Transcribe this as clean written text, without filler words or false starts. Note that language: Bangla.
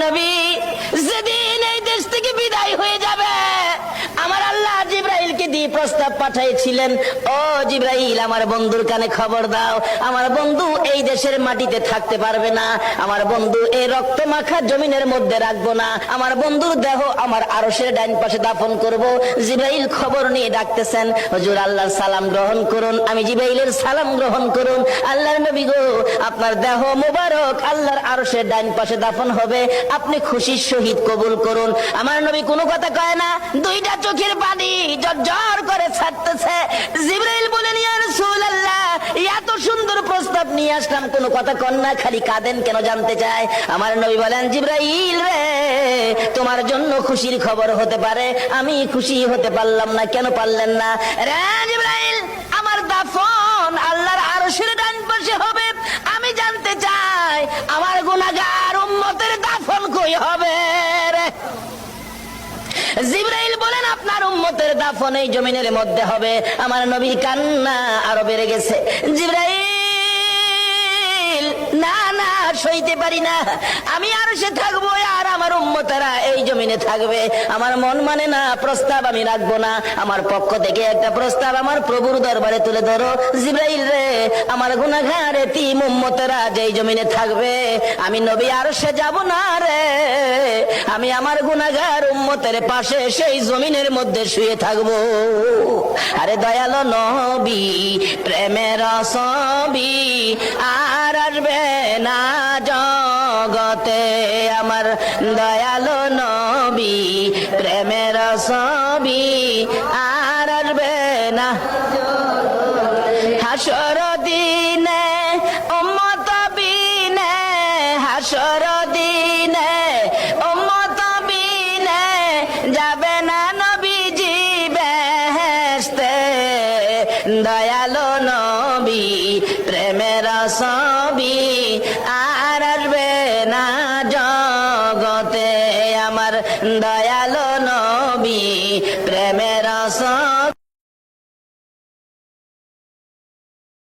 নবী যেদিন এই দেশ থেকে বিদায় হয়ে যাবে, আমার আল্লাহ জিবরাইলকে দিয়ে প্রস্তাব পাঠিয়েছিলেন, ও জিবরাইল আমার বন্ধুর কানে খবর দাও, আমার বন্ধু এই দেশের মাটিতে থাকতে পারবে না, আমার বন্ধু এই রক্ত মাখা জমিনের মধ্যে রাখবো না, আমার বন্ধুর দেহ আমার আরশের ডাইন পাশে দাফন করব। জিবরাইল খবর নিয়ে ডাকতেছেন, হুজুর আল্লাহর সালাম গ্রহণ করুন। আমি জিবরাইলের সালাম গ্রহণ করুন। আল্লাহর নবী গো, আপনার দেহ মোবারক আল্লাহর আরশের ডাইন পাশে দাফন হবে, আপনি খুশির সহিত কবুল করুন। আমার নবী কোনো কথা কয় না, দুইটা চোখের পানি ঝরঝর করে ছাড়তেছে। জিবরাইল বলেন, ইয়া রাসূলুল্লাহ, এত সুন্দর প্রস্তাব নিয়ে আসলাম, কোনো কথা কন না, খালি কাঁদেন কেন জানতে চায়। আমার নবী বলেন, জিবরাইল রে, তোমার জন্য খুশির খবর হতে পারে, আমি খুশি হতে পারলাম না, কেন পারলেন না? রে জিবরাইল, আমার দাফন আল্লাহর আরশের ডান পাশে হবে, আমি জানতে চাই আমার গুনাহগার উম্মতের দাফন কই হবে রে? জিবরাইল বলেন, আপনার উম্মতের দাফন এই জমিনের মধ্যে হবে। আমার নবীর কান্না আরো বেড়ে গেছে। জিবরাইল, না না, সইতে পারি না, আমি আর সে থাকবো আর আমার উম্মতেরা এই জমিনে থাকবে, আমার মন মানে না, প্রস্তাব আমি রাখবো না, আমার পক্ষ থেকে একটা প্রস্তাব আমার প্রভুর দরবারে তুলে ধরো। জিবরাইল রে, আমার গুনাহগার এতিম উম্মতেরা যেই জমিনে থাকবে, আমি নবী আর সে যাব না রে, আমি আমার গুনাহগার উম্মতের পাশে সেই জমিনের মধ্যে শুয়ে থাকবো। আরে দয়ালো নবী, প্রেমের ছবি আর আসবে না জগতে, আমার দয়ালো নবী, প্রেমের ছবি আর আসবে না। হাসর দিনে উম্মত বিনে, হাসর দিনে উম্মত বিনে যাবে না নবীজি বেহেশতে, দয়ালো নবী, প্রেমের ছবি আর আসবে না জগতে, আমার দয়ালো নবী, প্রেমের ছবি